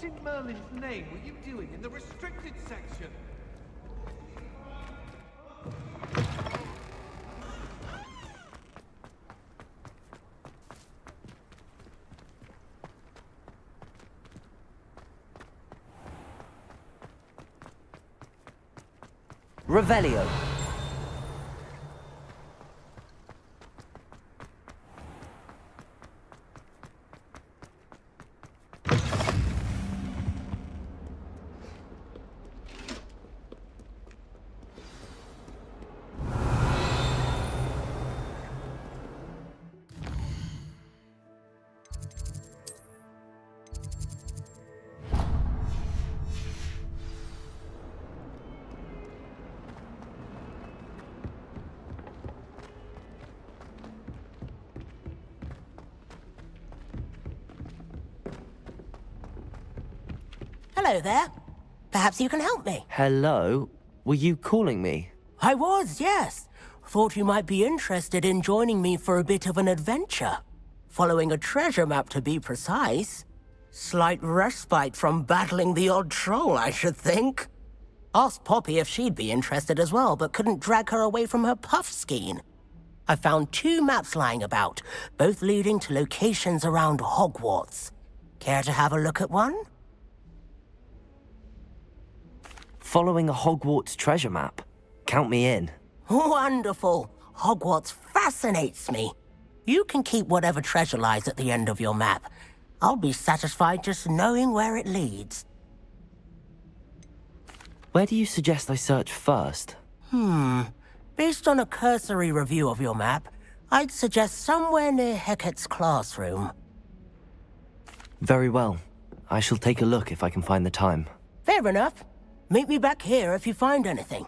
What in Merlin's name were you doing in the restricted section? Revelio. Hello there. Perhaps you can help me. Hello? Were you calling me? I was, yes. Thought you might be interested in joining me for a bit of an adventure. Following a treasure map, to be precise. Slight respite from battling the odd troll, I should think. Asked Poppy if she'd be interested as well, but couldn't drag her away from her puff skein. I found 2 maps lying about, both leading to locations around Hogwarts. Care to have a look at one? Following a Hogwarts treasure map. Count me in. Wonderful. Hogwarts fascinates me. You can keep whatever treasure lies at the end of your map. I'll be satisfied just knowing where it leads. Where do you suggest I search first? Based on a cursory review of your map, I'd suggest somewhere near Hecat's classroom. Very well. I shall take a look if I can find the time. Fair enough. Meet me back here if you find anything.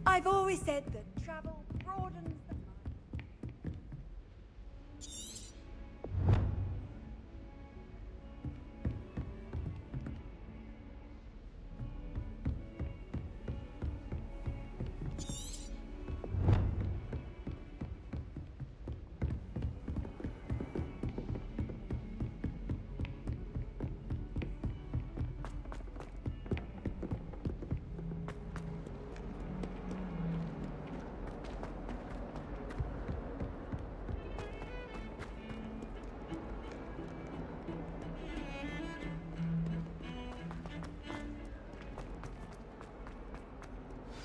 I've always said that travel broadens the mind.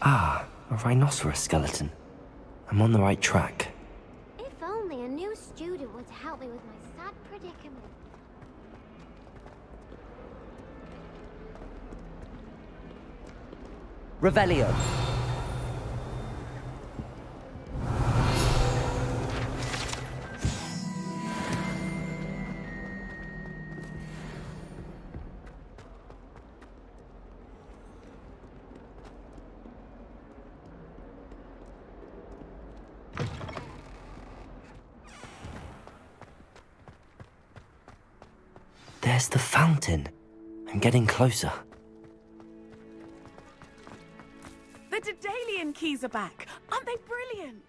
Ah, a rhinoceros skeleton. I'm on the right track. If only a new student were to help me with my sad predicament. Revelio. There's the fountain. I'm getting closer. The Daedalian keys are back. Aren't they brilliant?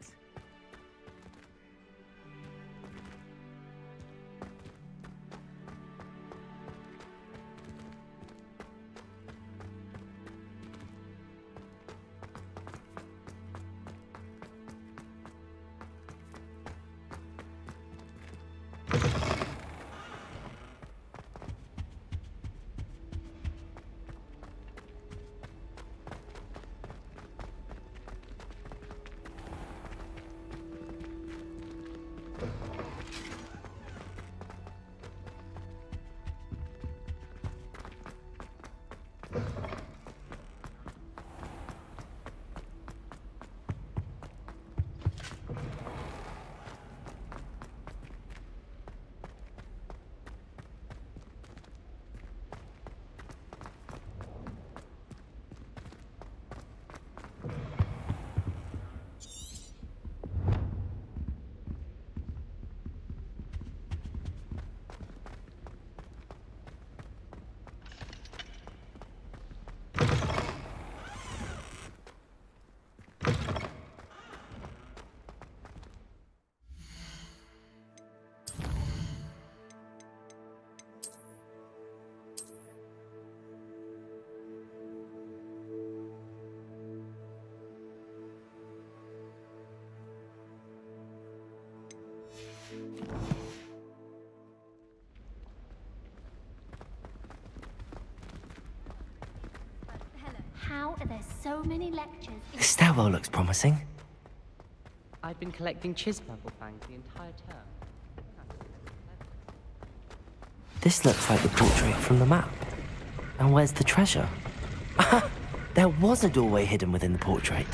How are there so many lectures? This stairwell looks promising. I've been collecting Chispurple fangs the entire term. This looks like the portrait from the map. And where's the treasure? There was a doorway hidden within the portrait.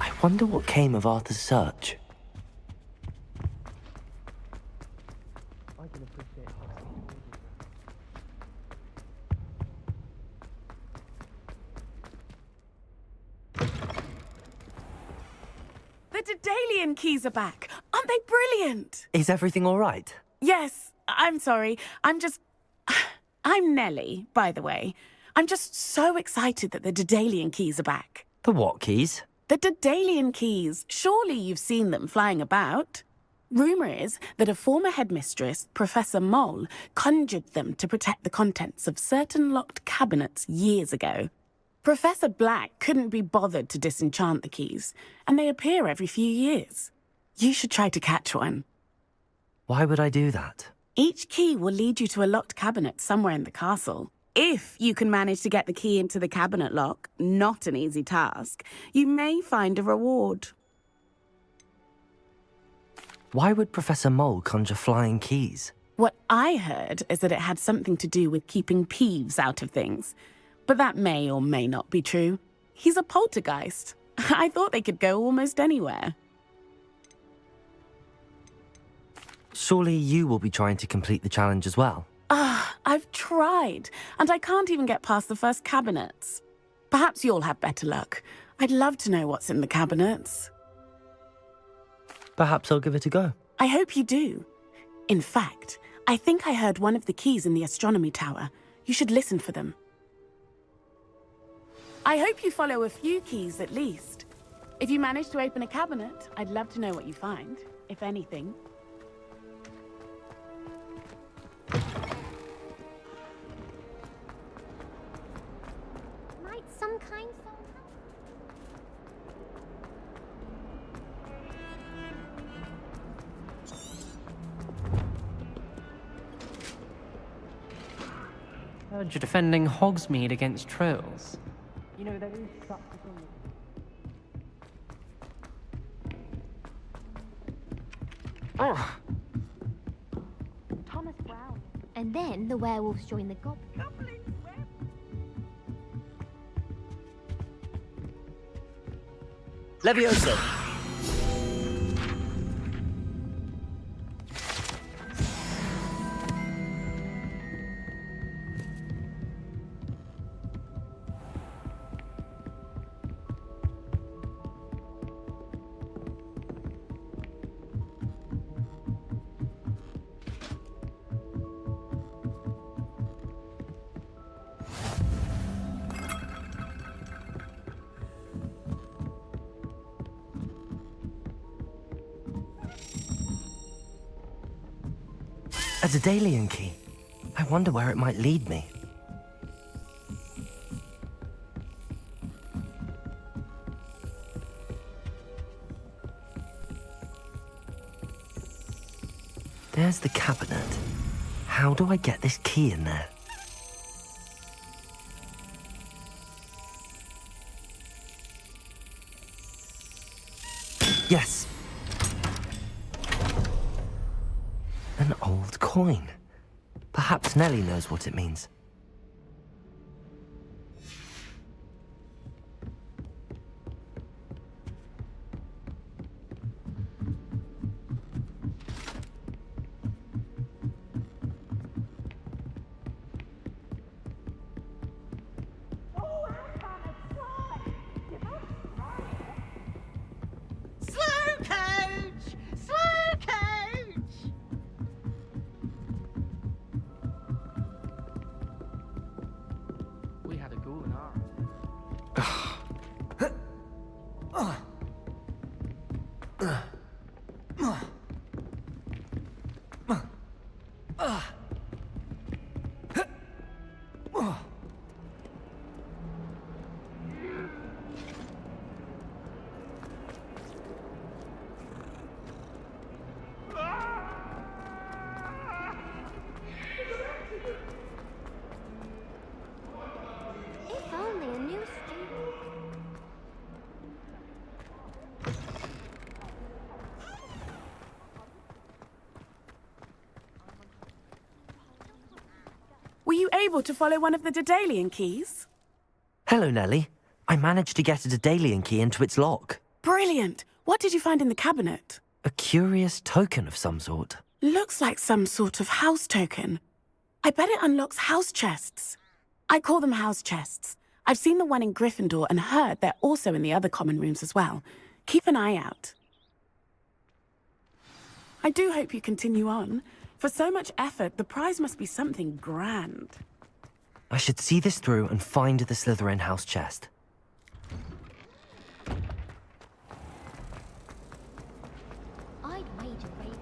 I wonder what came of Arthur's search. The Dedalian keys are back. Aren't they brilliant? Is everything all right? Yes, I'm sorry. I'm Nellie, by the way. I'm just so excited that the Dedalian keys are back. The what keys? The Dedalian keys. Surely you've seen them flying about. Rumour is that a former headmistress, Professor Mole, conjured them to protect the contents of certain locked cabinets years ago. Professor Black couldn't be bothered to disenchant the keys, and they appear every few years. You should try to catch one. Why would I do that? Each key will lead you to a locked cabinet somewhere in the castle. If you can manage to get the key into the cabinet lock, not an easy task, you may find a reward. Why would Professor Mole conjure flying keys? What I heard is that it had something to do with keeping Peeves out of things. But that may or may not be true. He's a poltergeist. I thought they could go almost anywhere. Surely you will be trying to complete the challenge as well. I've tried, and I can't even get past the first cabinets. Perhaps you'll have better luck. I'd love to know what's in the cabinets. Perhaps I'll give it a go. I hope you do. In fact, I think I heard one of the keys in the astronomy tower. You should listen for them. I hope you follow a few keys at least. If you manage to open a cabinet, I'd love to know what you find, if anything. Might some kind soul Heard you're defending Hogsmeade against trolls. You know, there is such a thing. Oh, Thomas Brown. And then the werewolves join the goblins. Levioso! A Dedalian key. I wonder where it might lead me. There's the cabinet. How do I get this key in there? Yes! An old coin. Perhaps Nellie knows what it means. able to follow one of the Daedalian keys? Hello, Nellie. I managed to get a Daedalian key into its lock. Brilliant. What did you find in the cabinet? A curious token of some sort. Looks like some sort of house token. I bet it unlocks house chests. I call them house chests. I've seen the one in Gryffindor and heard they're also in the other common rooms as well. Keep an eye out. I do hope you continue on. For so much effort, the prize must be something grand. I should see this through and find the Slytherin house chest. I'd wager Raven.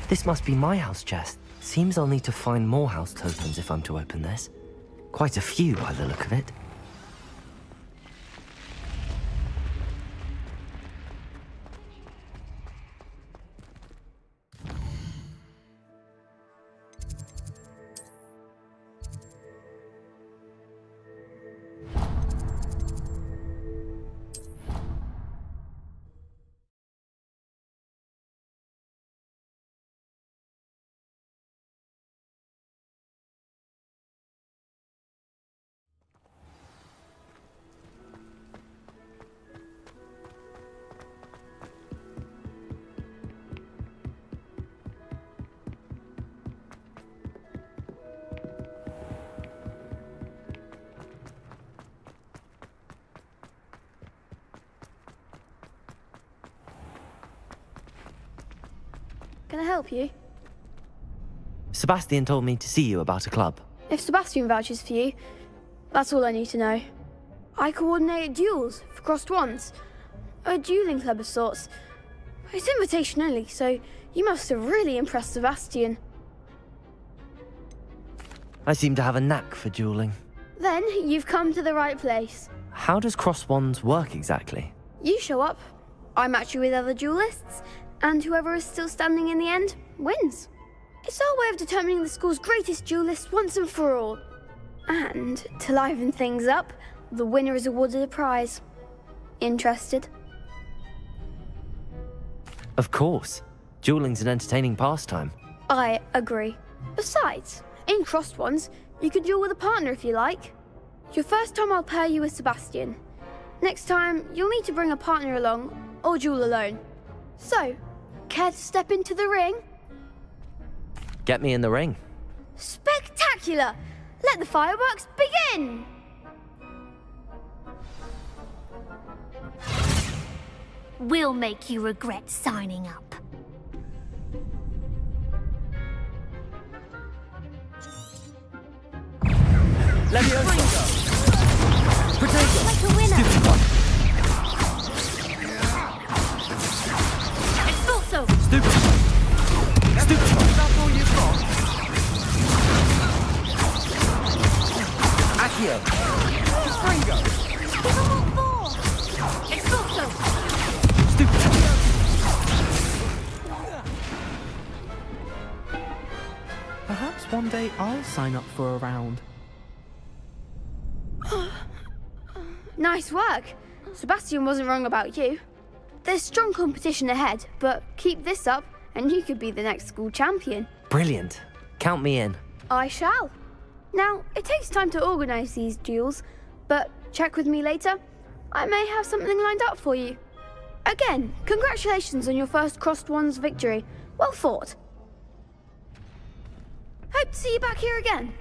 This must be my house chest. Seems I'll need to find more house tokens if I'm to open this. Quite a few by the look of it. Can I help you? Sebastian told me to see you about a club. If Sebastian vouches for you, that's all I need to know. I coordinate duels for crossed wands. A dueling club of sorts. It's invitation only, so you must have really impressed Sebastian. I seem to have a knack for dueling. Then you've come to the right place. How does cross wands work exactly? You show up, I match you with other duelists, and whoever is still standing in the end wins. It's our way of determining the school's greatest duelist once and for all. And to liven things up, the winner is awarded a prize. Interested? Of course. Dueling's an entertaining pastime. I agree. Besides, in crossed ones, you could duel with a partner if you like. Your first time I'll pair you with Sebastian. Next time, you'll need to bring a partner along, or duel alone. So, care to step into the ring? Get me in the ring. Spectacular! Let the fireworks begin! We'll make you regret signing up. Potato! Like a winner! Stupid one! Expulso! Stupid one! Stupid one! That's all you've got? Accio! Springo! Give them all four! Expulso! Stupid one! Perhaps one day I'll sign up for a round. Nice work. Sebastian wasn't wrong about you. There's strong competition ahead, but keep this up and you could be the next school champion. Brilliant. Count me in. I shall. Now, it takes time to organise these duels, but check with me later. I may have something lined up for you. Again, congratulations on your first crossed wands victory. Well fought. Hope to see you back here again.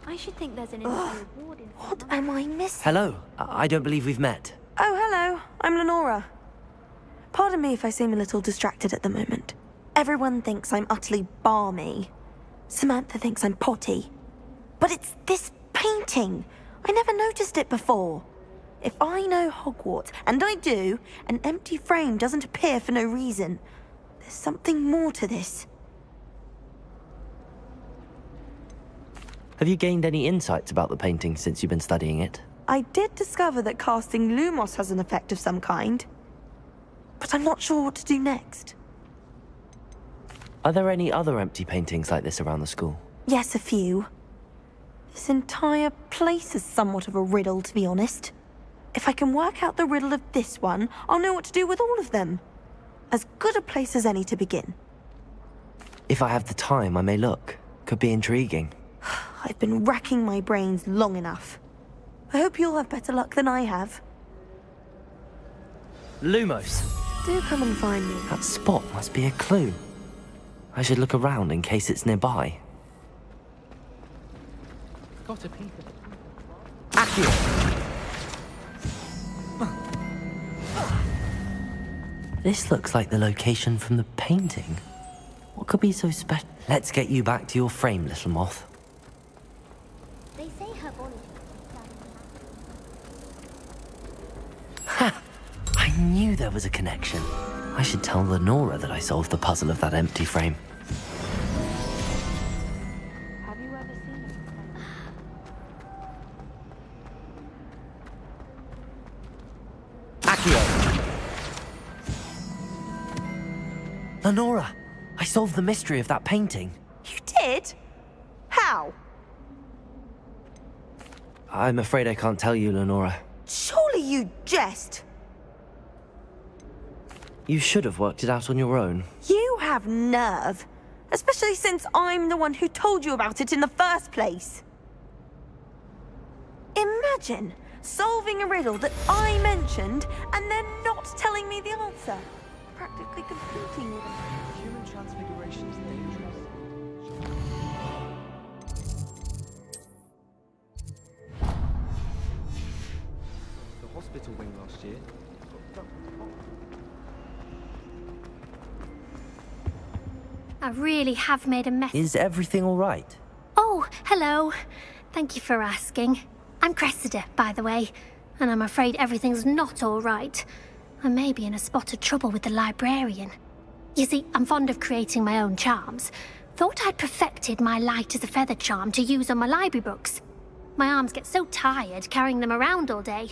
I should think there's an inside ward in What am I missing? Hello. I don't believe we've met. Oh, hello. I'm Lenora. Pardon me if I seem a little distracted at the moment. Everyone thinks I'm utterly balmy. Samantha thinks I'm potty. But it's this painting. I never noticed it before. If I know Hogwarts, and I do, an empty frame doesn't appear for no reason. There's something more to this. Have you gained any insights about the painting since you've been studying it? I did discover that casting Lumos has an effect of some kind. But I'm not sure what to do next. Are there any other empty paintings like this around the school? Yes, a few. This entire place is somewhat of a riddle, to be honest. If I can work out the riddle of this one, I'll know what to do with all of them. As good a place as any to begin. If I have the time, I may look. Could be intriguing. I've been racking my brains long enough. I hope you'll have better luck than I have. Lumos! Do come and find me. That spot must be a clue. I should look around in case it's nearby. Got a piece of Accio! This looks like the location from the painting. What could be so special? Let's get you back to your frame, little moth. They say her bonnet Ha! I knew there was a connection. I should tell Lenora that I solved the puzzle of that empty frame. Have you ever seen it? Accio! Lenora, I solved the mystery of that painting. You did? How? I'm afraid I can't tell you, Lenora. Surely you jest. You should have worked it out on your own. You have nerve. Especially since I'm the one who told you about it in the first place. Imagine solving a riddle that I mentioned and then not telling me the answer. Practically competing with it. Human transfiguration is dangerous. The hospital wing last year. I really have made a mess. Is everything all right? Oh, hello. Thank you for asking. I'm Cressida, by the way, and I'm afraid everything's not all right. I may be in a spot of trouble with the librarian. You see, I'm fond of creating my own charms. Thought I'd perfected my light as a feather charm to use on my library books. My arms get so tired carrying them around all day.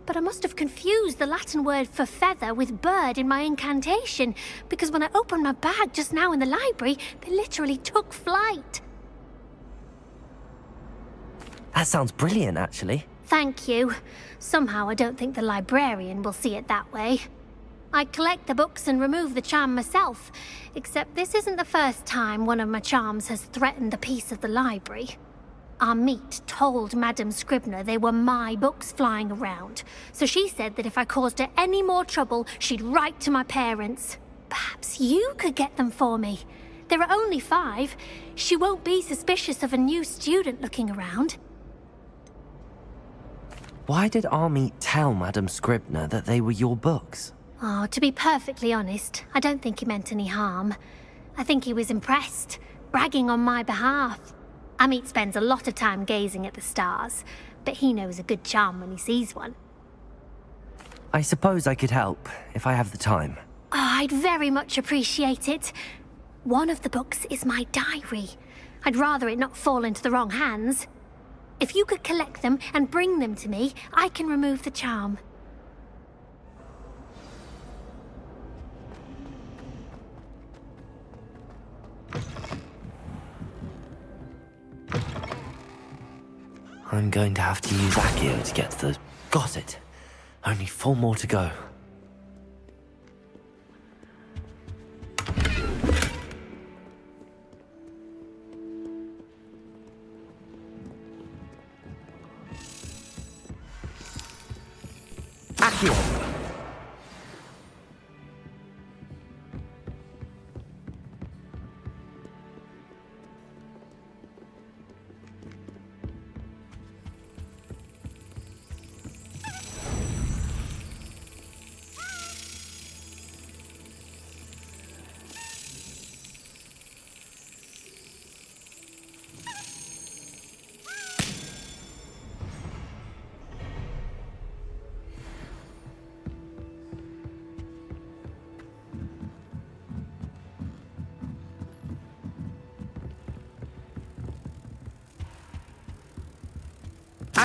But I must have confused the Latin word for feather with bird in my incantation, because when I opened my bag just now in the library, they literally took flight. That sounds brilliant, actually. Thank you. Somehow I don't think the librarian will see it that way. I collect the books and remove the charm myself, except this isn't the first time one of my charms has threatened a piece of the library. Our meet told Madame Scribner they were my books flying around, so she said that if I caused her any more trouble, she'd write to my parents. Perhaps you could get them for me. There are only 5. She won't be suspicious of a new student looking around. Why did Army tell Madame Scribner that they were your books? Oh, to be perfectly honest, I don't think he meant any harm. I think he was impressed, bragging on my behalf. Amit spends a lot of time gazing at the stars, but he knows a good charm when he sees one. I suppose I could help, if I have the time. Oh, I'd very much appreciate it. One of the books is my diary. I'd rather it not fall into the wrong hands. If you could collect them and bring them to me, I can remove the charm. I'm going to have to use Accio to get to the... Got it. Only 4 more to go. Accio!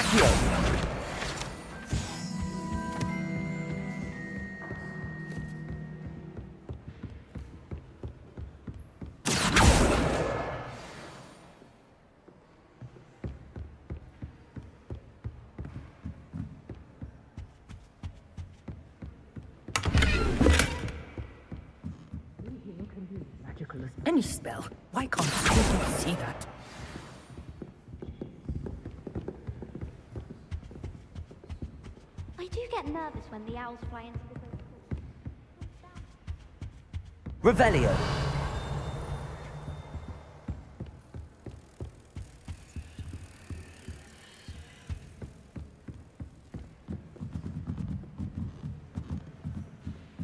Accio! Magical as any spell. Why can't students see that? I do get nervous when the owls fly into the great hall. Revelio!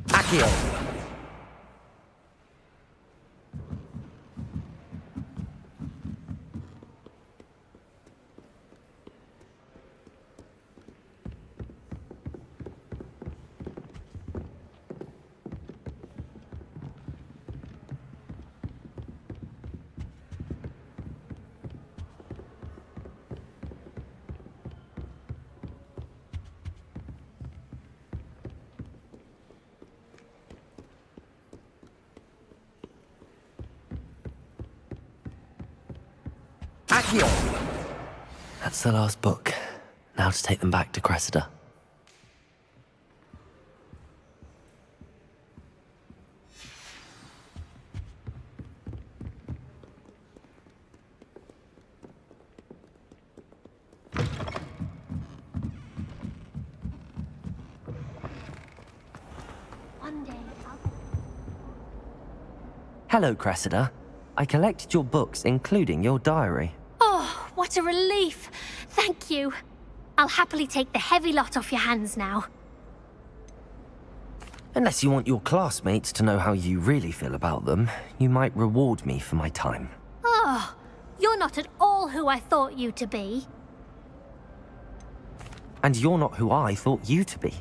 Accio! Accio! That's the last book. Now to take them back to Cressida. One day, I'll... Hello, Cressida. I collected your books, including your diary. Oh, what a relief! Thank you. I'll happily take the heavy lot off your hands now. Unless you want your classmates to know how you really feel about them, you might reward me for my time. Oh, you're not at all who I thought you to be. And you're not who I thought you to be.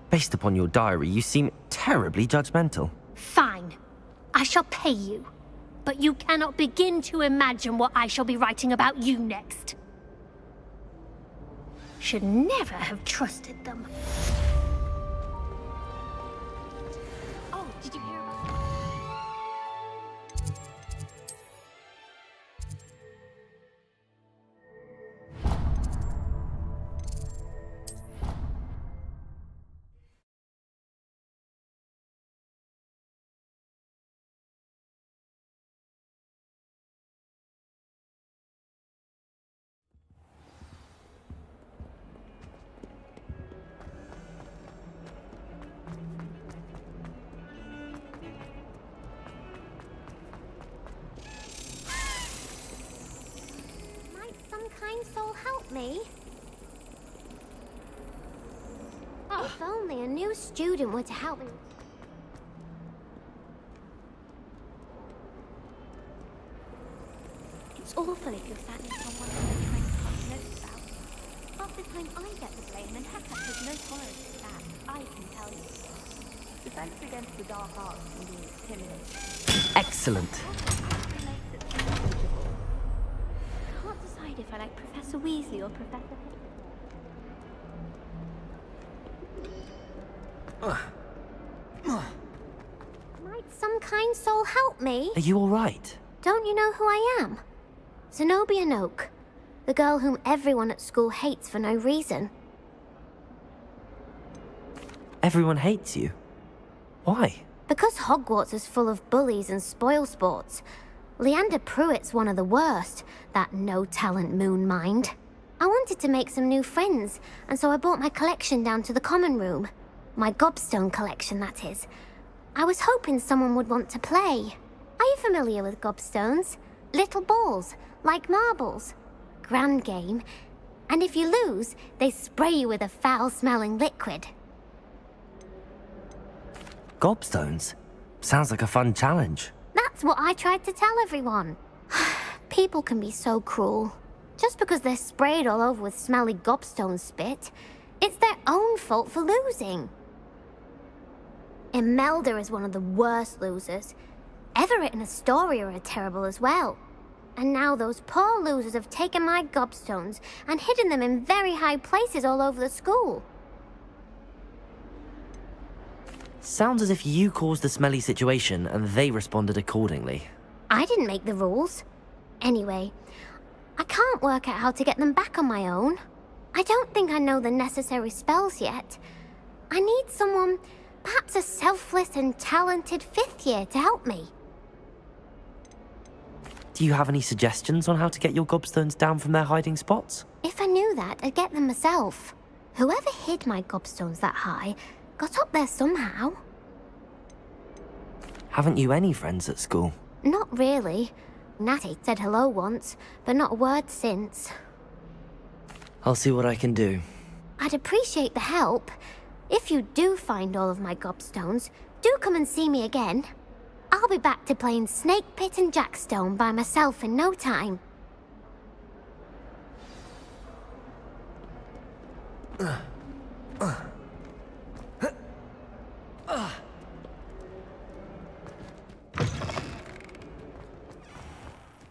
Based upon your diary, you seem terribly judgmental. Fine. I shall pay you. But you cannot begin to imagine what I shall be writing about you next. Should never have trusted them. Oh, did you hear about that? Kind soul help me? Oh. If only a new student were to help me. It's awful if you're sadly someone who the train can't notice about. Half the time I get the blame, and Hector has no tolerance for that, I can tell you. Defense against the dark arts can be intimidating. Excellent. If I like Professor Weasley or Professor Might some kind soul help me? Are you all right? Don't you know who I am? Zenobia Noak, the girl whom everyone at school hates for no reason. Everyone hates you. Why? Because Hogwarts is full of bullies and spoilsports. Leander Pruitt's one of the worst, that no-talent moon mind. I wanted to make some new friends, and so I brought my collection down to the common room. My gobstone collection, that is. I was hoping someone would want to play. Are you familiar with gobstones? Little balls, like marbles. Grand game. And if you lose, they spray you with a foul-smelling liquid. Gobstones? Sounds like a fun challenge. That's what I tried to tell everyone. People can be so cruel. Just because they're sprayed all over with smelly gobstone spit, it's their own fault for losing. Imelda is one of the worst losers. Everett and Astoria are terrible as well. And now those poor losers have taken my gobstones and hidden them in very high places all over the school. Sounds as if you caused the smelly situation and they responded accordingly. I didn't make the rules. Anyway, I can't work out how to get them back on my own. I don't think I know the necessary spells yet. I need someone, perhaps a selfless and talented 5th year to help me. Do you have any suggestions on how to get your gobstones down from their hiding spots? If I knew that, I'd get them myself. Whoever hid my gobstones that high got up there somehow. Haven't you any friends at school? Not really. Natty said hello once, but not a word since. I'll see what I can do. I'd appreciate the help. If you do find all of my gobstones, do come and see me again. I'll be back to playing Snake Pit and Jackstone by myself in no time.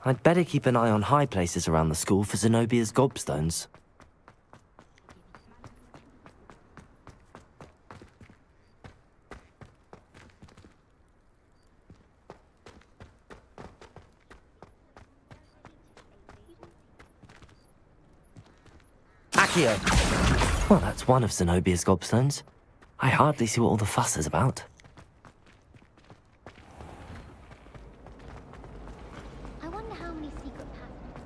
I'd better keep an eye on high places around the school for Zenobia's gobstones. Accio! Well, that's one of Zenobia's gobstones. I hardly see what all the fuss is about. I wonder how many secret passages...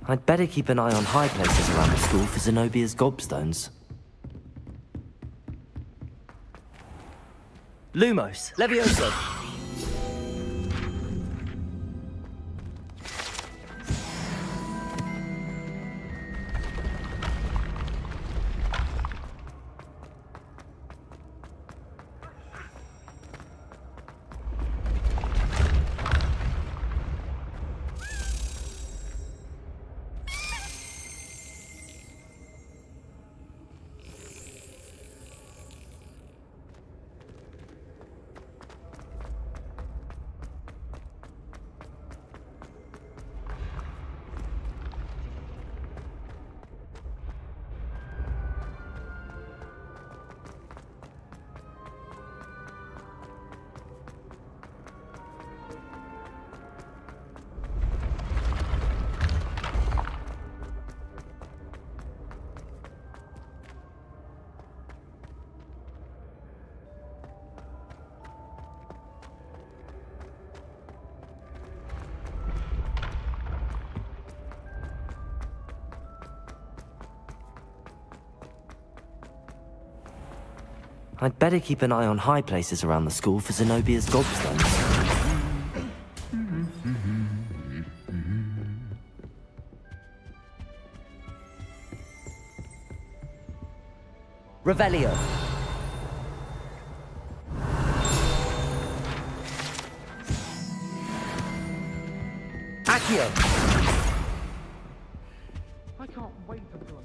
I'd better keep an eye on high places around the school for Zenobia's gobstones. Lumos, Levioso! I'd better keep an eye on high places around the school for Zenobia's gobstones. Revelio. Accio. I can't wait until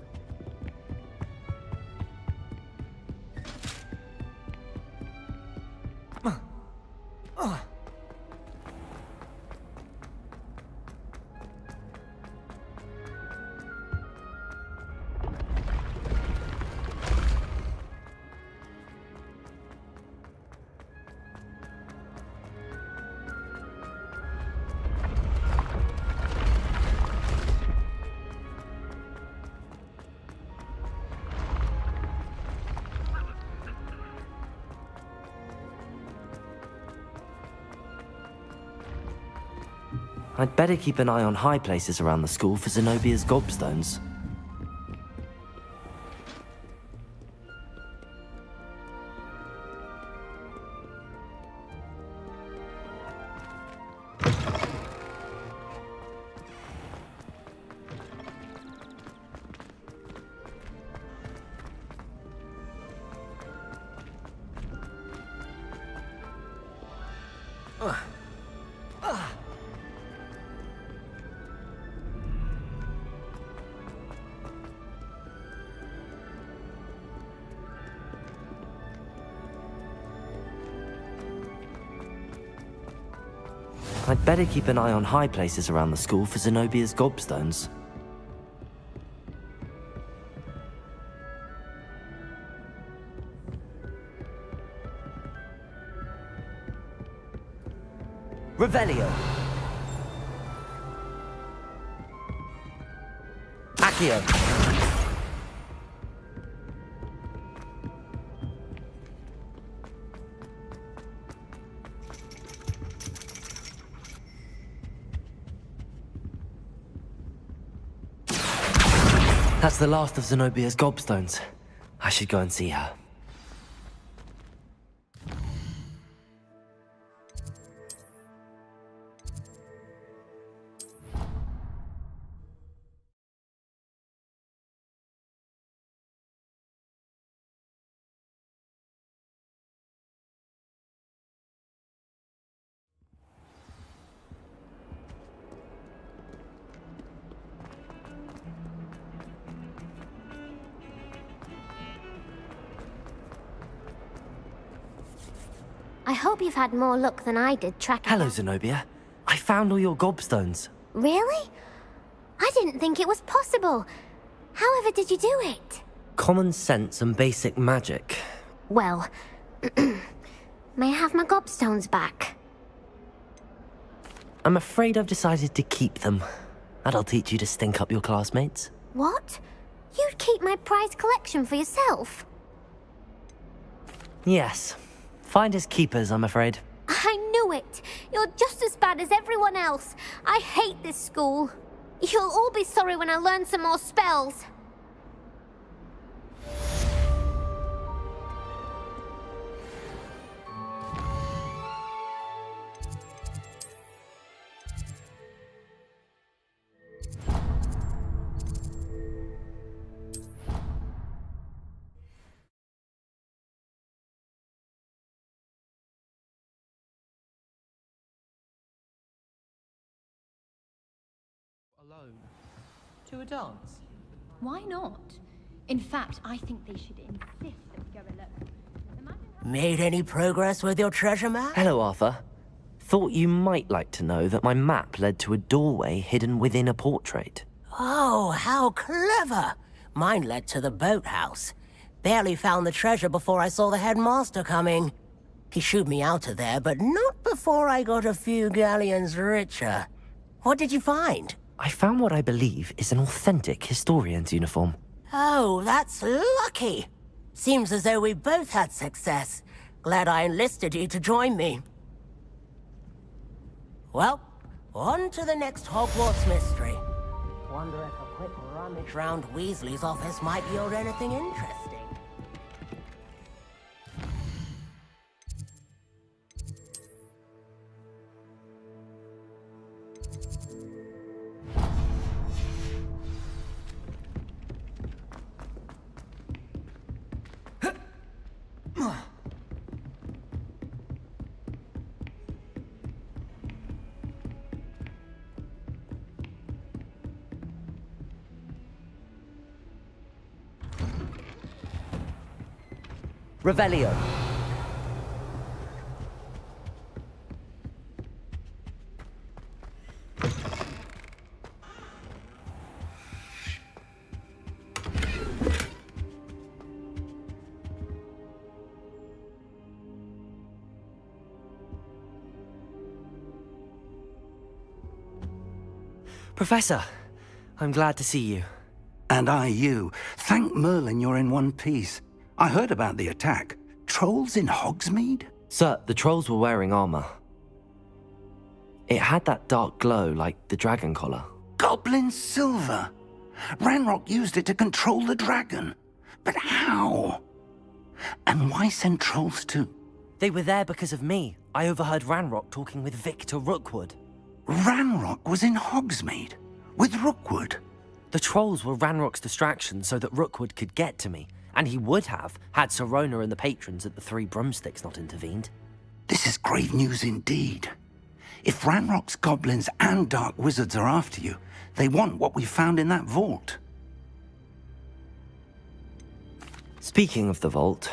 I'd better keep an eye on high places around the school for Zenobia's gobstones. I'd better keep an eye on high places around the school for Zenobia's gobstones. Revelio. Accio. That's the last of Zenobia's gobstones. I should go and see her. I hope you've had more luck than I did tracking. Hello, Zenobia. I found all your gobstones. Really? I didn't think it was possible. However did you do it? Common sense and basic magic. Well, may I have my gobstones back? I'm afraid I've decided to keep them. That'll teach you to stink up your classmates. What? You'd keep my prized collection for yourself? Yes. Finders keepers, I'm afraid. I knew it! You're just as bad as everyone else. I hate this school. You'll all be sorry when I learn some more spells. Alone. To a dance? Why not? In fact, I think they should insist that we go alone. Imagine Made any progress with your treasure map? Hello, Arthur. Thought you might like to know that my map led to a doorway hidden within a portrait. Oh, how clever! Mine led to the boathouse. Barely found the treasure before I saw the headmaster coming. He shooed me out of there, but not before I got a few galleons richer. What did you find? I found what I believe is an authentic historian's uniform. Oh, that's lucky. Seems as though we both had success. Glad I enlisted you to join me. Well, on to the next Hogwarts mystery. Wonder if a quick rummage round Weasley's office might yield anything interesting. Revelio. Professor, I'm glad to see you. And I you. Thank Merlin you're in one piece. I heard about the attack. Trolls in Hogsmeade? Sir, the trolls were wearing armor. It had that dark glow like the dragon collar. Goblin silver. Ranrock used it to control the dragon. But how? And why send trolls too? They were there because of me. I overheard Ranrock talking with Victor Rookwood. Ranrock was in Hogsmeade? With Rookwood? The trolls were Ranrock's distraction so that Rookwood could get to me. And he would have, had Sirona and the patrons at the Three Broomsticks not intervened. This is grave news indeed. If Ranrock's goblins and dark wizards are after you, they want what we found in that vault. Speaking of the vault,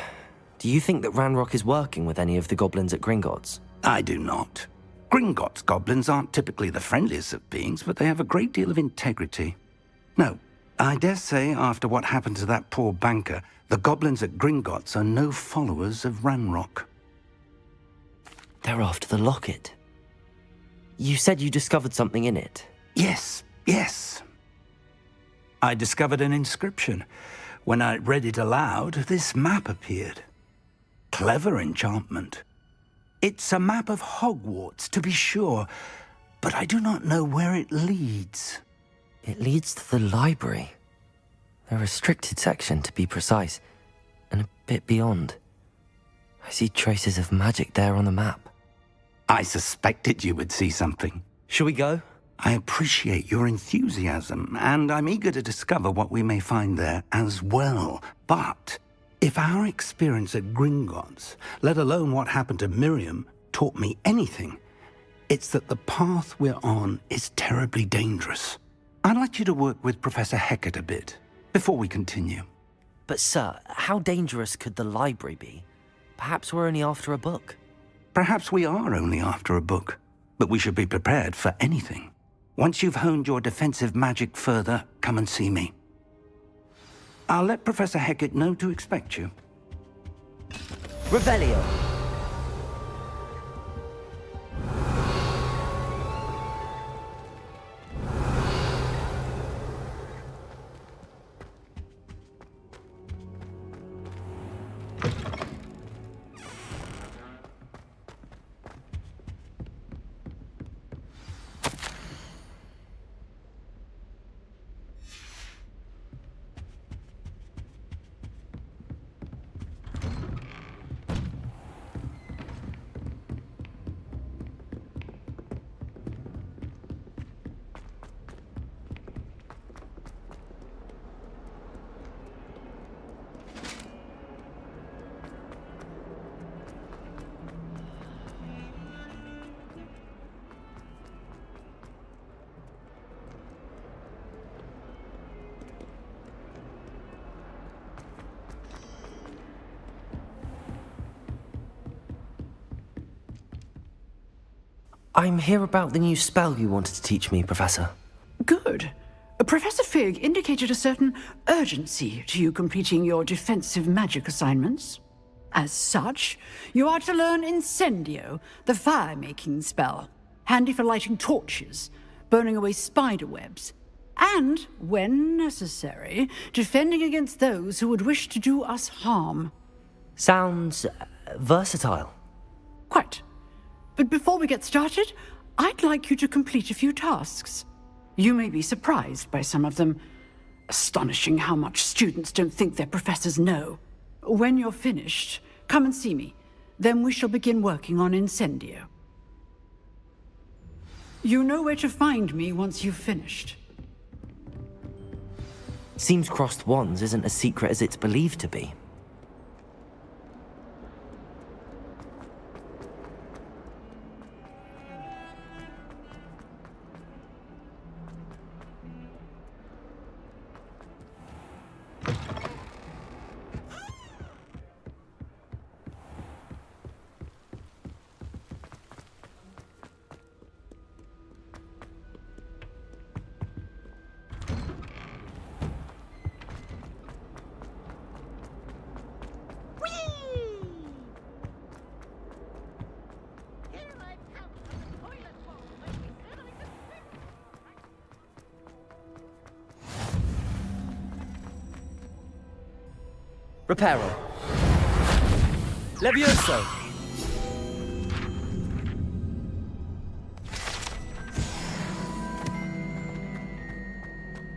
do you think that Ranrock is working with any of the goblins at Gringotts? I do not. Gringotts goblins aren't typically the friendliest of beings, but they have a great deal of integrity. No, I dare say after what happened to that poor banker, the goblins at Gringotts are no followers of Ranrock. They're after the locket. You said you discovered something in it. Yes. I discovered an inscription. When I read it aloud, this map appeared. Clever enchantment. It's a map of Hogwarts, to be sure, but I do not know where it leads. It leads to the library. The restricted section, to be precise, and a bit beyond. I see traces of magic there on the map. I suspected you would see something. Shall we go? I appreciate your enthusiasm, and I'm eager to discover what we may find there as well. But if our experience at Gringotts, let alone what happened to Miriam, taught me anything, it's that the path we're on is terribly dangerous. I'd like you to work with Professor Hecat a bit before we continue. But sir, how dangerous could the library be? Perhaps we're only after a book. Perhaps we are only after a book, but we should be prepared for anything. Once you've honed your defensive magic further, come and see me. I'll let Professor Hecat know to expect you. Revelio. I'm here about the new spell you wanted to teach me, Professor. Good. Professor Fig indicated a certain urgency to you completing your defensive magic assignments. As such, you are to learn Incendio, the fire-making spell, handy for lighting torches, burning away spider webs, and, when necessary, defending against those who would wish to do us harm. Sounds versatile. Quite. But before we get started, I'd like you to complete a few tasks. You may be surprised by some of them. Astonishing how much students don't think their professors know. When you're finished, come and see me. Then we shall begin working on Incendio. You know where to find me once you've finished. Seems crossed wands isn't as secret as it's believed to be. Reparo. Levioso.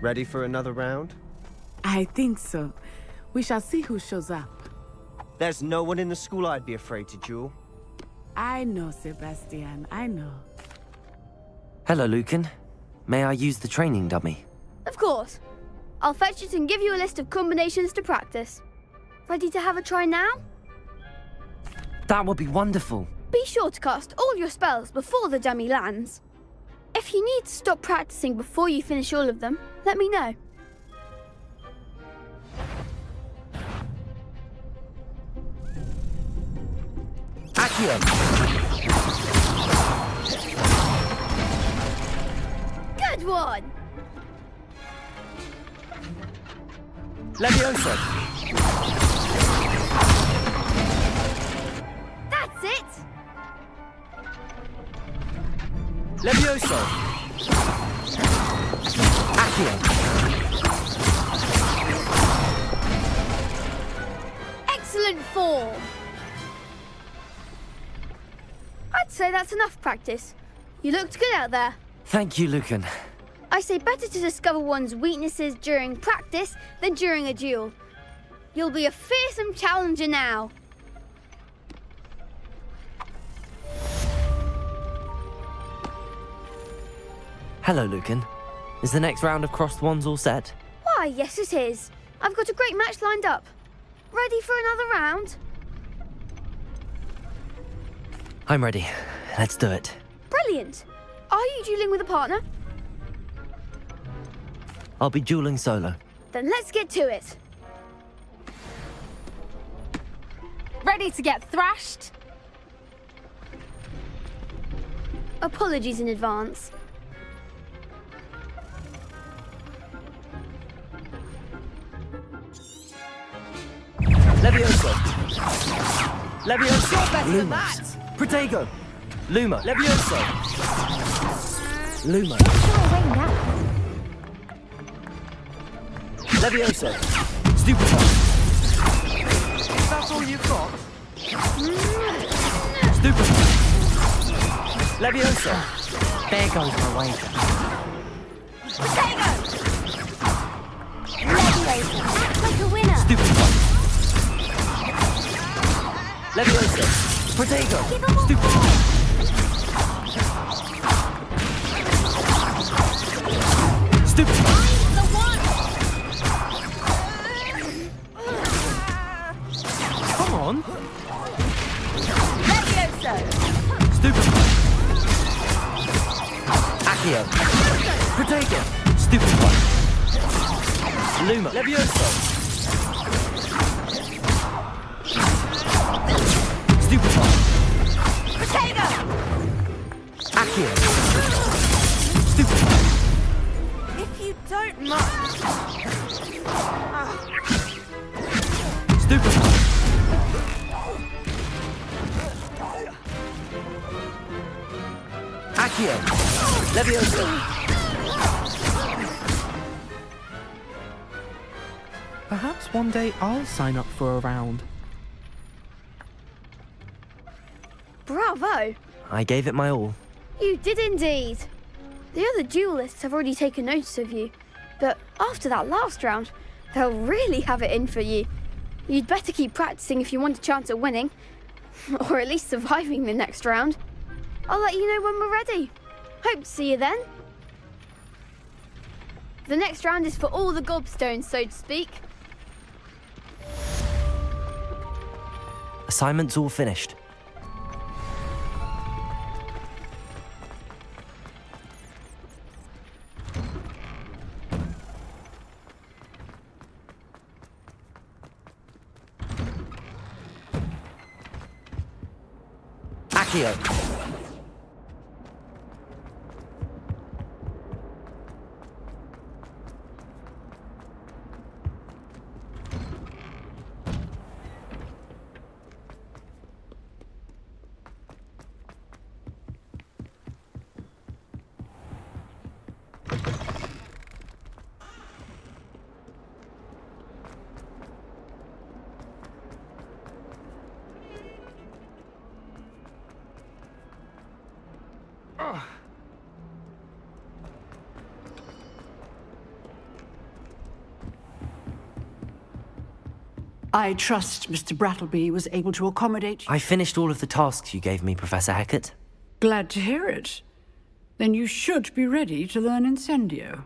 Ready for another round? I think so. We shall see who shows up. There's no one in the school I'd be afraid to duel. I know, Sebastian, I know. Hello, Lucan. May I use the training dummy? Of course. I'll fetch it and give you a list of combinations to practice. Ready to have a try now? That would be wonderful. Be sure to cast all your spells before the dummy lands. If you need to stop practicing before you finish all of them, let me know. Accio! Good one! Levioso! That's it! Levioso! Accio! Excellent form! I'd say that's enough practice. You looked good out there. Thank you, Lucan. I say better to discover one's weaknesses during practice than during a duel. You'll be a fearsome challenger now. Hello, Lucan. Is the next round of crossed wands all set? Why, yes it is. I've got a great match lined up. Ready for another round? I'm ready. Let's do it. Brilliant. Are you dueling with a partner? I'll be dueling solo. Then let's get to it. Ready to get thrashed? Apologies in advance. Levioso! Levioso! Lumos! Protego! Luma! Levioso! Luma! Levioso! Stupefy! That's all you've got? Stupefy! Levioso! There goes my wager. Potato! Leviosa, act like a winner! Stupefy! Levioso! Protego! Stupefy! Stupefy! The one! Come on! Levioso! Stupefy! Accio! Protego! Stupefy! Luma! Levioso! Stupefy! Potato! Accio! Stupefy! If you don't mind. Stupefy! Accio! Levioso! Perhaps one day I'll sign up for a round. Bravo! I gave it my all. You did indeed. The other duelists have already taken notice of you, but after that last round, they'll really have it in for you. You'd better keep practicing if you want a chance at winning, or at least surviving the next round. I'll let you know when we're ready. Hope to see you then. The next round is for all the gobstones, so to speak. Assignment's all finished. Accio! I trust Mr. Brattleby was able to accommodate you. I finished all of the tasks you gave me, Professor Hecat. Glad to hear it. Then you should be ready to learn Incendio.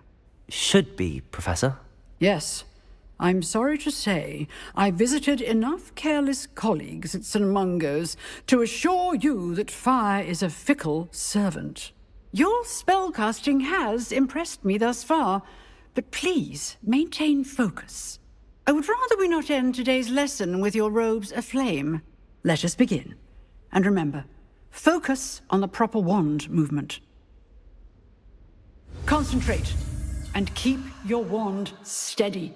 Should be, Professor. Yes. I'm sorry to say, I visited enough careless colleagues at St. Mungo's to assure you that fire is a fickle servant. Your spellcasting has impressed me thus far, but please maintain focus. I would rather we not end today's lesson with your robes aflame. Let us begin. And remember, focus on the proper wand movement. Concentrate, and keep your wand steady.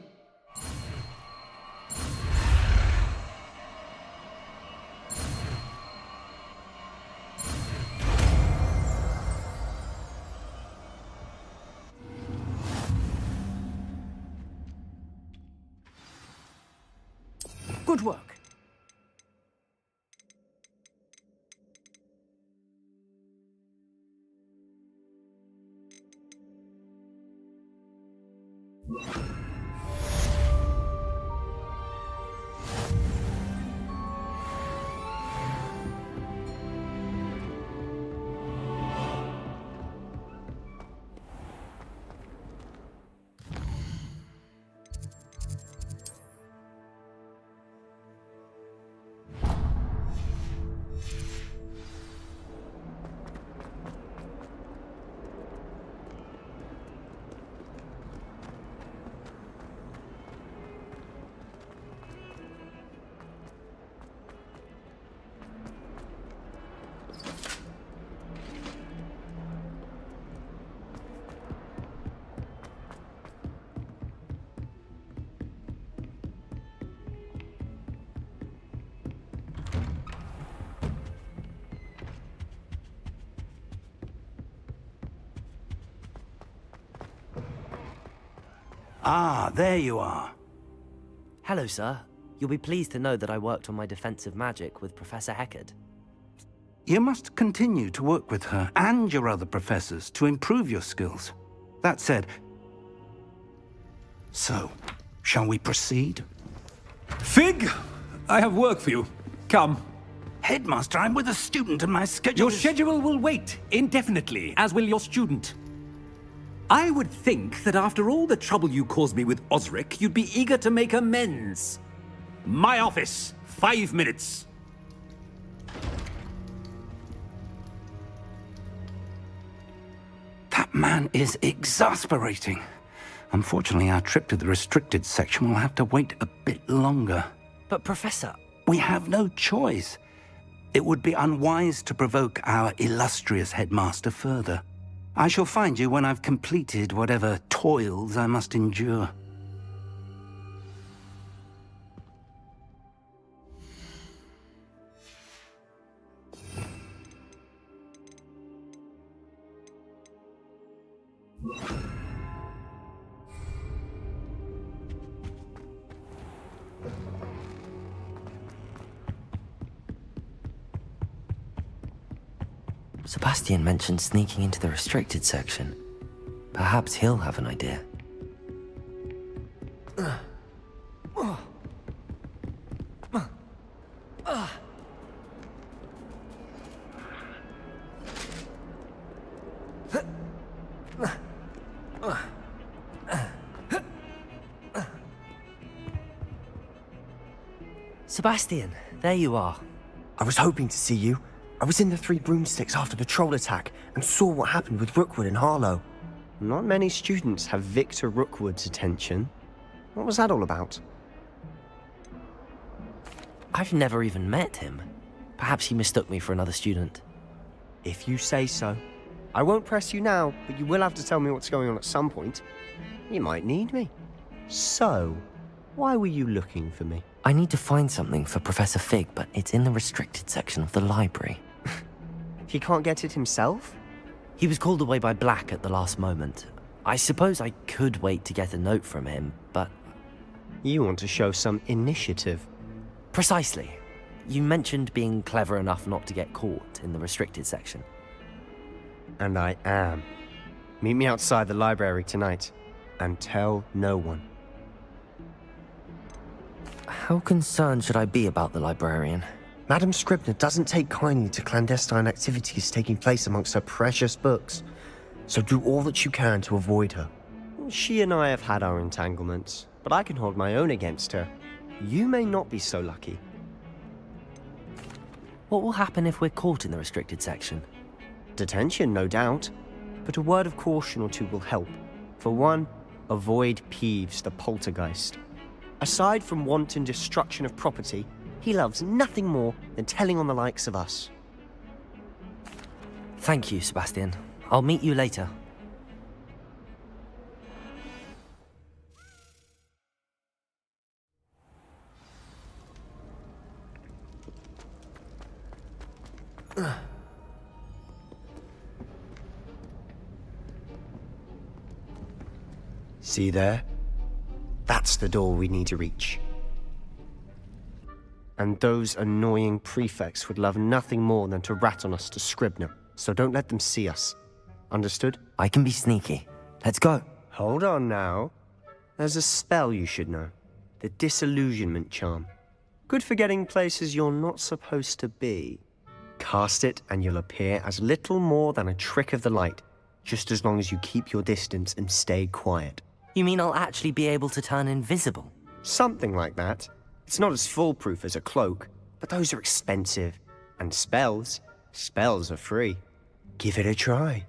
Good work. Ah, there you are. Hello, sir. You'll be pleased to know that I worked on my defensive magic with Professor Heckard. You must continue to work with her and your other professors to improve your skills. That said, so, shall we proceed? Fig, I have work for you. Come. Headmaster, I'm with a student and my schedule Your schedule will wait indefinitely, as will your student. I would think that after all the trouble you caused me with Osric, you'd be eager to make amends. My office, 5 minutes. That man is exasperating. Unfortunately, our trip to the restricted section will have to wait a bit longer. But, Professor... We have no choice. It would be unwise to provoke our illustrious headmaster further. I shall find you when I've completed whatever toils I must endure. Sebastian mentioned sneaking into the restricted section. Perhaps he'll have an idea. Sebastian, there you are. I was hoping to see you. I was in the Three Broomsticks after the troll attack and saw what happened with Rookwood and Harlow. Not many students have Victor Rookwood's attention. What was that all about? I've never even met him. Perhaps he mistook me for another student. If you say so. I won't press you now, but you will have to tell me what's going on at some point. You might need me. So, why were you looking for me? I need to find something for Professor Fig, but it's in the restricted section of the library. He can't get it himself? He was called away by Black at the last moment. I suppose I could wait to get a note from him, but... You want to show some initiative. Precisely. You mentioned being clever enough not to get caught in the restricted section. And I am. Meet me outside the library tonight, and tell no one. How concerned should I be about the librarian? Madam Scribner doesn't take kindly to clandestine activities taking place amongst her precious books, so do all that you can to avoid her. She and I have had our entanglements, but but I can hold my own against her. You may not be so lucky. What will happen if we're caught in the restricted section? Detention, no doubt. But a word of caution or two will help. For one, avoid Peeves, the poltergeist. Aside from wanton destruction of property, he loves nothing more than telling on the likes of us. Thank you, Sebastian. I'll meet you later. See there? That's the door we need to reach. And those annoying prefects would love nothing more than to rat on us to Scribner, so don't let them see us. Understood? I can be sneaky. Let's go. Hold on now. There's a spell you should know. The Disillusionment Charm. Good for getting places you're not supposed to be. Cast it and you'll appear as little more than a trick of the light, just as long as you keep your distance and stay quiet. You mean I'll actually be able to turn invisible? Something like that. It's not as foolproof as a cloak, but those are expensive. And spells are free. Give it a try.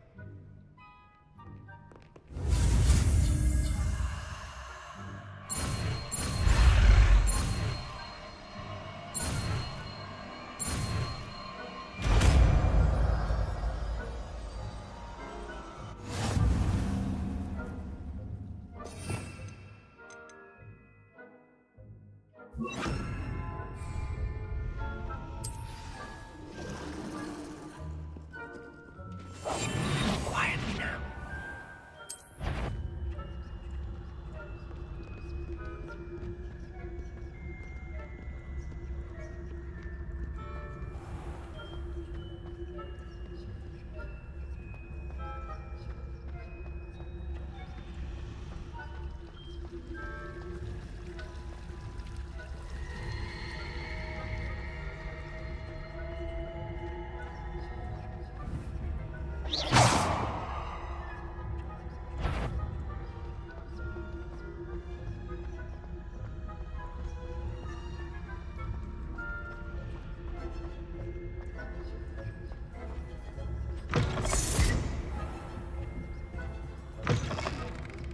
Quietly now.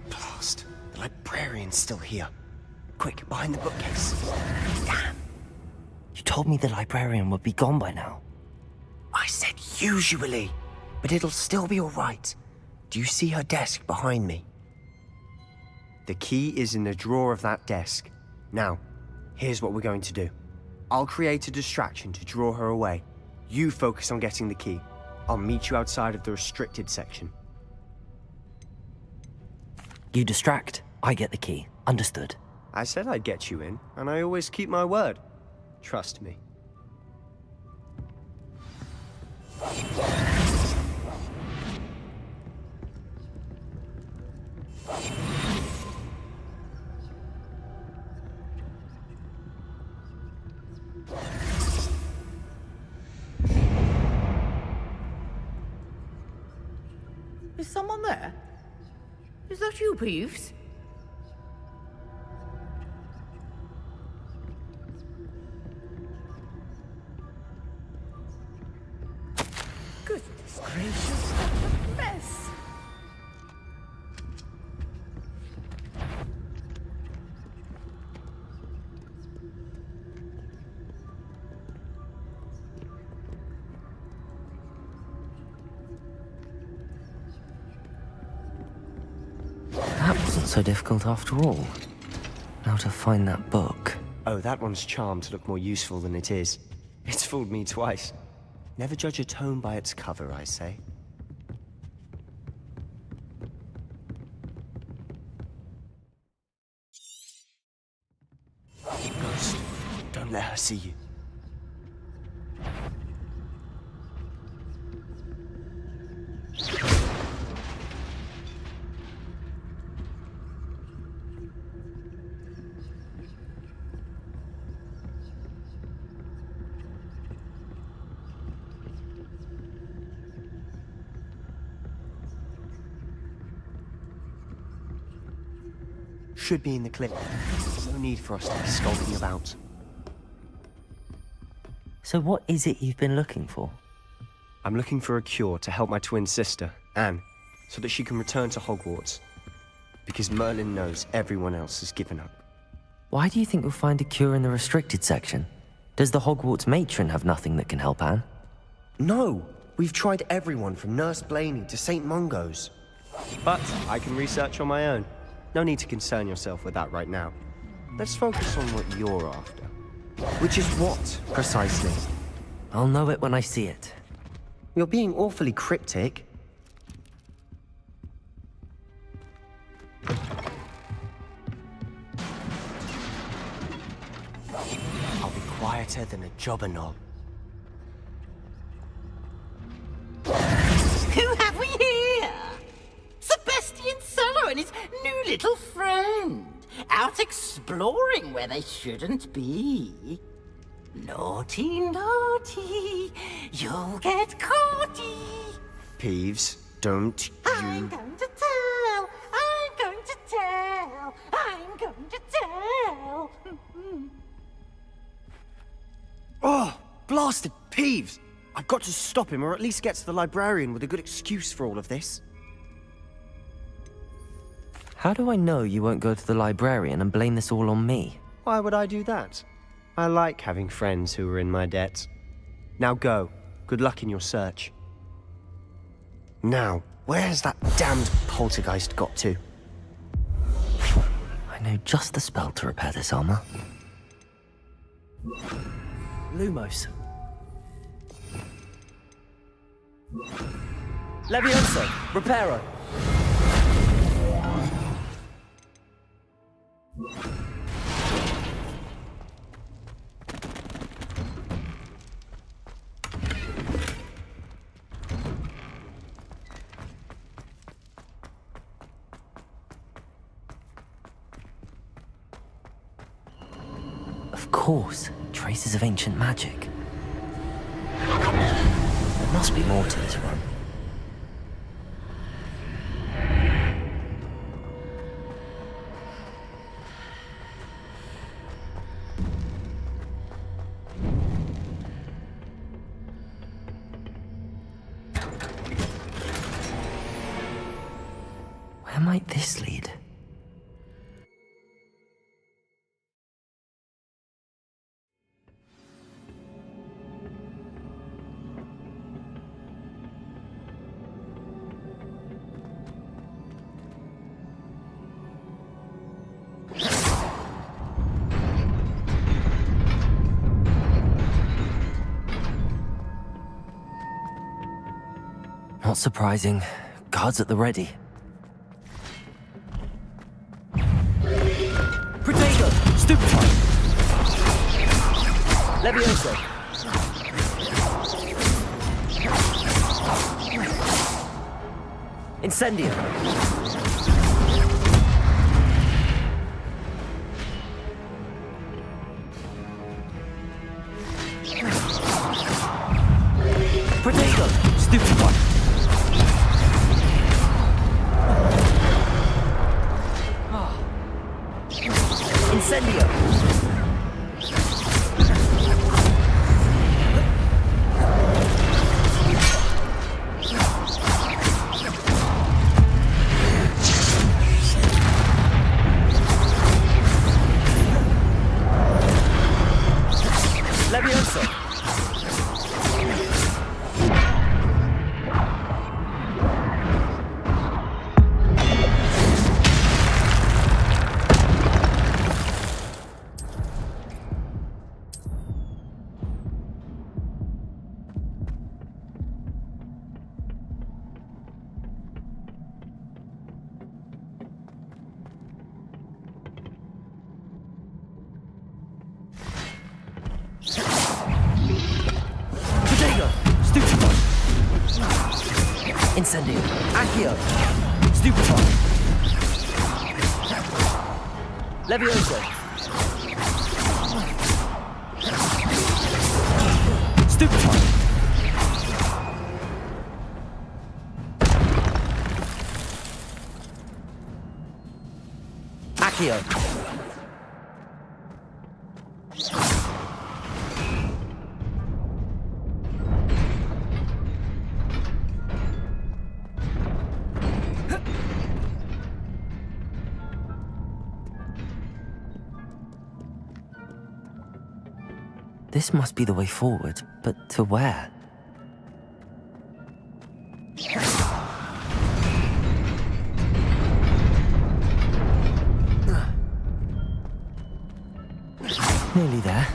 The librarian's still here. Quick, behind the bookcase. Damn. You told me the librarian would be gone by now. I said usually, but it'll still be all right. Do you see her desk behind me? The key is in the drawer of that desk. Now, here's what we're going to do. I'll create a distraction to draw her away. You focus on getting the key. I'll meet you outside of the restricted section. You distract, I get the key. Understood. I said I'd get you in, and I always keep my word. Trust me. Is someone there? Is that you, Peeves? Goodness gracious, what a mess! That wasn't so difficult after all. Now to find that book. Oh, that one's charmed to look more useful than it is. It's fooled me twice. Never judge a tome by its cover, I say. Ghost, don't let her see you. should be in the clip. There's no need for us to be skulking about. So what is it you've been looking for? I'm looking for a cure to help my twin sister, Anne, so that she can return to Hogwarts. Because Merlin knows everyone else has given up. Why do you think you'll find a cure in the restricted section? Does the Hogwarts matron have nothing that can help Anne? No! We've tried everyone from Nurse Blaney to St. Mungo's. But I can research on my own. No need to concern yourself with that right now. Let's focus on what you're after. Which is what, precisely? I'll know it when I see it. You're being awfully cryptic. I'll be quieter than a jobberknoll. Who have we here? Sebastian Cello and his new little friend. Out exploring where they shouldn't be. Naughty, naughty, you'll get caughty. Peeves, don't I'm going to tell, I'm going to tell, I'm going to tell. Oh, blasted Peeves! I've got to stop him, or at least get to the librarian with a good excuse for all of this. How do I know you won't go to the librarian and blame this all on me? Why would I do that? I like having friends who are in my debt. Now go. Good luck in your search. Now, where's that damned poltergeist got to? I know just the spell to repair this armor. Lumos. Levioso. Reparo. Of course, traces of ancient magic. There must be more to this run. Where might this lead? Not surprising. Guards at the ready. Protego! Stupefy! Levioso! Incendio! Protego! Stupefy! Incendio! Levioso! Incendio. Accio. Stupefy. Levioso. Stupefy. Accio. This must be the way forward, but to where? Nearly there.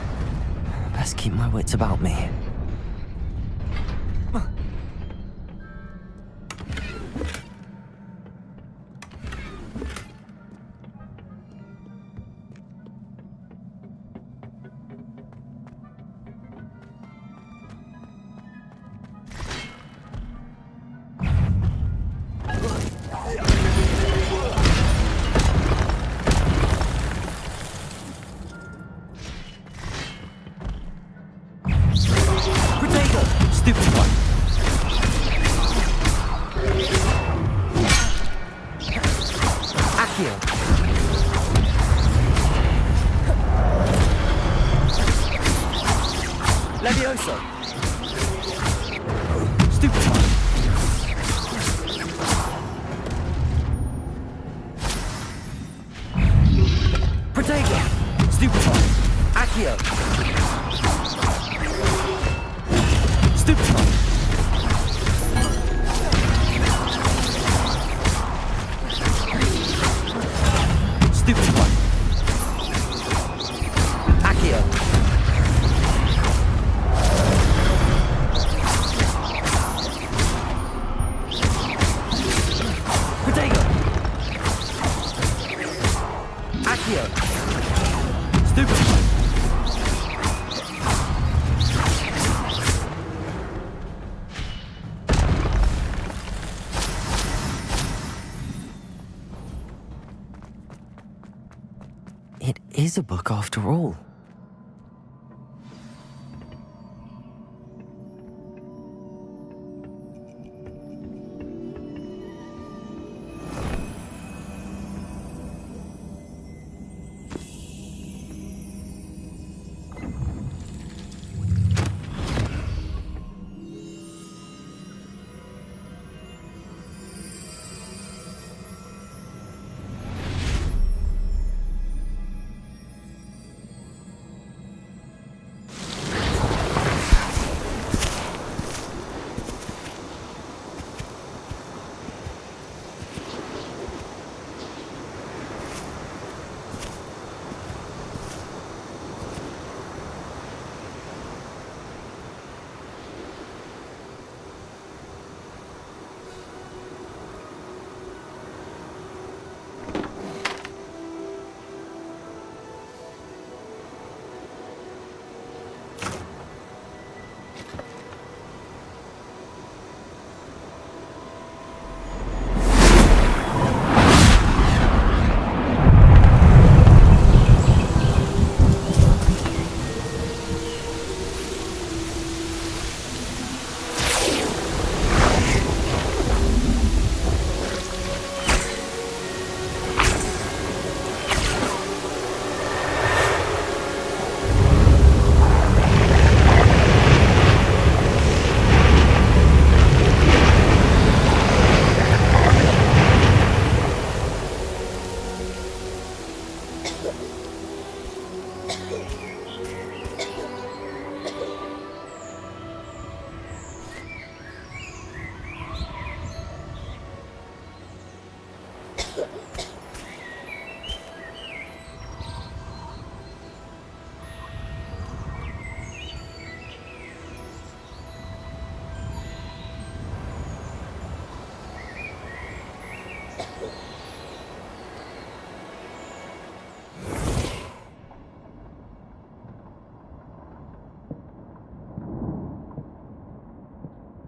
Best keep my wits about me. Levioso! Stupefy! Protego! Stupefy! Accio! Stupefy! Stupefy! Accio! It is a book after all.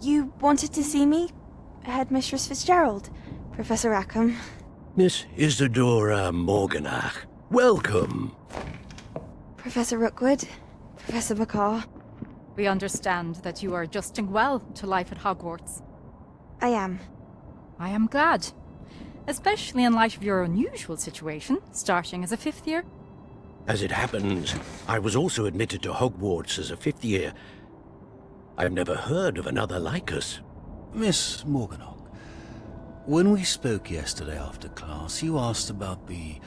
You wanted to see me? Headmistress Fitzgerald, Professor Rackham. Miss Isadora Morganach, welcome. Professor Rookwood, Professor McCaw. We understand that you are adjusting well to life at Hogwarts. I am. I am glad. Especially in light of your unusual situation, starting as a 5th year. As it happens, I was also admitted to Hogwarts as a 5th year. I've never heard of another like us. Miss Morganach, when we spoke yesterday after class, you asked about the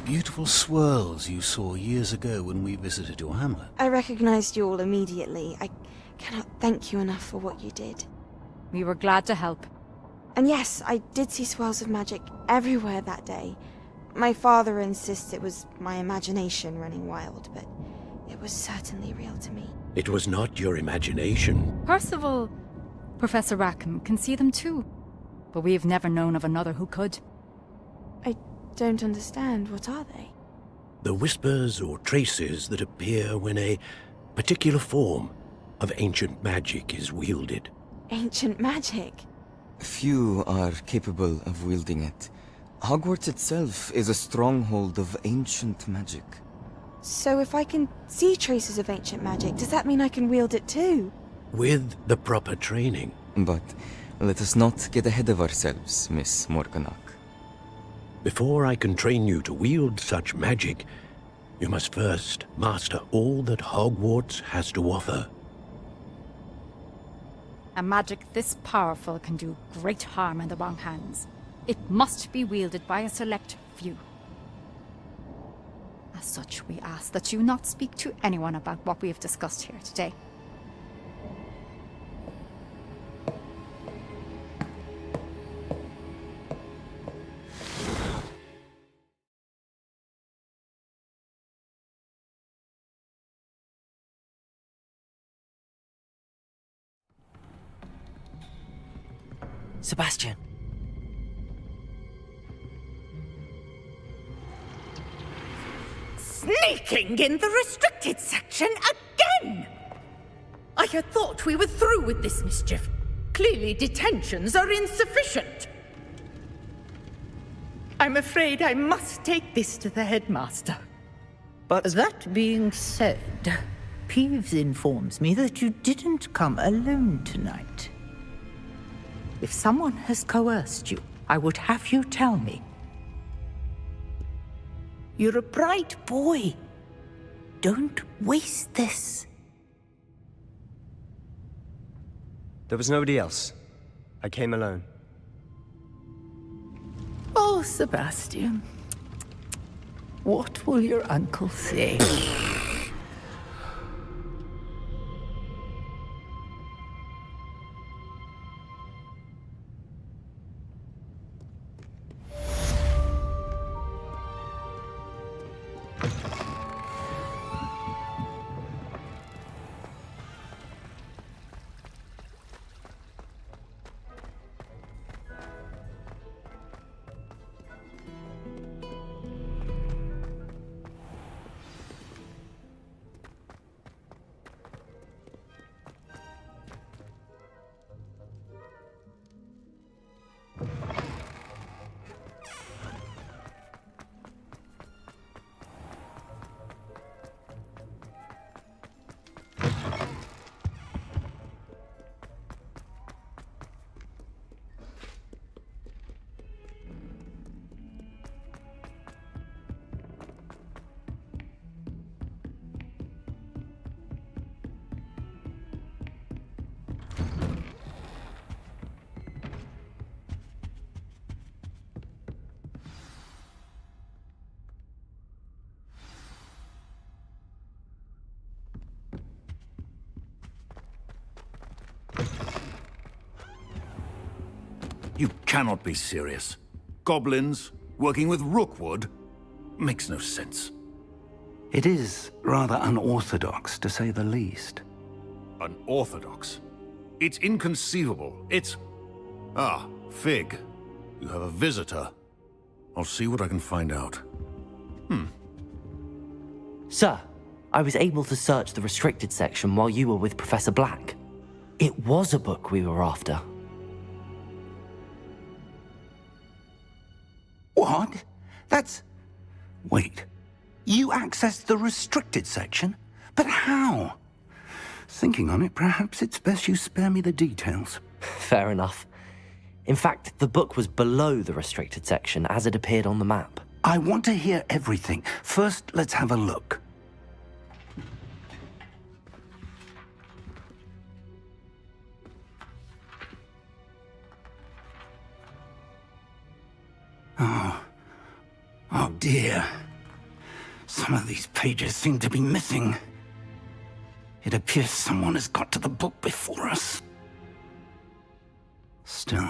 beautiful swirls you saw years ago when we visited your hamlet. I recognized you all immediately. I cannot thank you enough for what you did. We were glad to help. And yes, I did see swirls of magic everywhere that day. My father insists it was my imagination running wild, but it was certainly real to me. It was not your imagination. Percival, Professor Rackham can see them too. But we've never known of another who could. I don't understand. What are they? The whispers or traces that appear when a particular form of ancient magic is wielded. Ancient magic? Few are capable of wielding it. Hogwarts itself is a stronghold of ancient magic. So if I can see traces of ancient magic, does that mean I can wield it too? With the proper training. But let us not get ahead of ourselves, Miss Morganach. Before I can train you to wield such magic, you must first master all that Hogwarts has to offer. A magic this powerful can do great harm in the wrong hands. It must be wielded by a select few. As such, we ask that you not speak to anyone about what we have discussed here today. Sebastian. Sneaking in the restricted section again! I had thought we were through with this mischief. Clearly detentions are insufficient. I'm afraid I must take this to the headmaster. But that being said, Peeves informs me that you didn't come alone tonight. If someone has coerced you, I would have you tell me. You're a bright boy. Don't waste this. There was nobody else. I came alone. Oh, Sebastian. What will your uncle say? You cannot be serious. Goblins working with Rookwood makes no sense. It is rather unorthodox, to say the least. Unorthodox? It's inconceivable. It's... Ah, Fig. You have a visitor. I'll see what I can find out. Sir, I was able to search the restricted section while you were with Professor Black. It was a book we were after. What? That's... Wait. You accessed the restricted section? But how? Thinking on it, perhaps it's best you spare me the details. Fair enough. In fact, the book was below the restricted section as it appeared on the map. I want to hear everything. First, let's have a look. Oh dear. Some of these pages seem to be missing. It appears someone has got to the book before us. Still,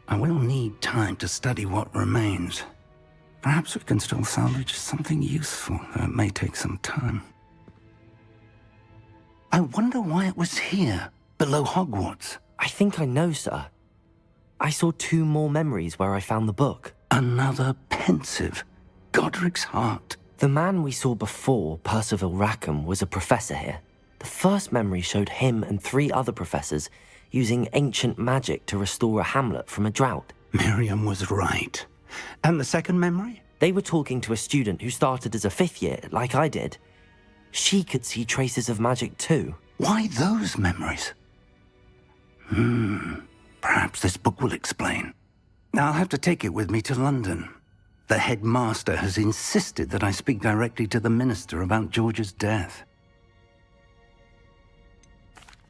I will need time to study what remains. Perhaps we can still salvage something useful, though it may take some time. I wonder why it was here, below Hogwarts. I think I know, sir. I saw 2 more memories where I found the book. Another pensive. Godric's heart. The man we saw before, Percival Rackham, was a professor here. The first memory showed him and 3 other professors using ancient magic to restore a hamlet from a drought. Miriam was right. And the second memory? They were talking to a student who started as a 5th year, like I did. She could see traces of magic too. Why those memories? Perhaps this book will explain. I'll have to take it with me to London. The headmaster has insisted that I speak directly to the minister about George's death.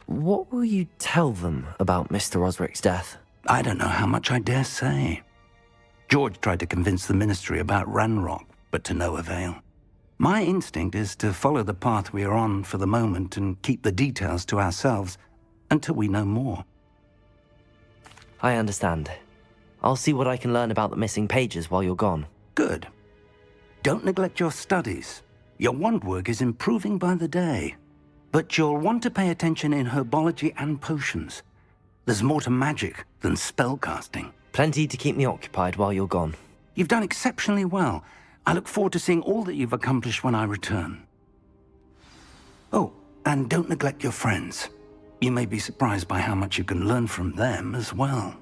What will you tell them about Mr. Osric's death? I don't know how much I dare say. George tried to convince the ministry about Ranrock, but to no avail. My instinct is to follow the path we are on for the moment and keep the details to ourselves until we know more. I understand. I'll see what I can learn about the missing pages while you're gone. Good. Don't neglect your studies. Your wand work is improving by the day. But you'll want to pay attention in herbology and potions. There's more to magic than spellcasting. Plenty to keep me occupied while you're gone. You've done exceptionally well. I look forward to seeing all that you've accomplished when I return. Oh, and don't neglect your friends. You may be surprised by how much you can learn from them as well.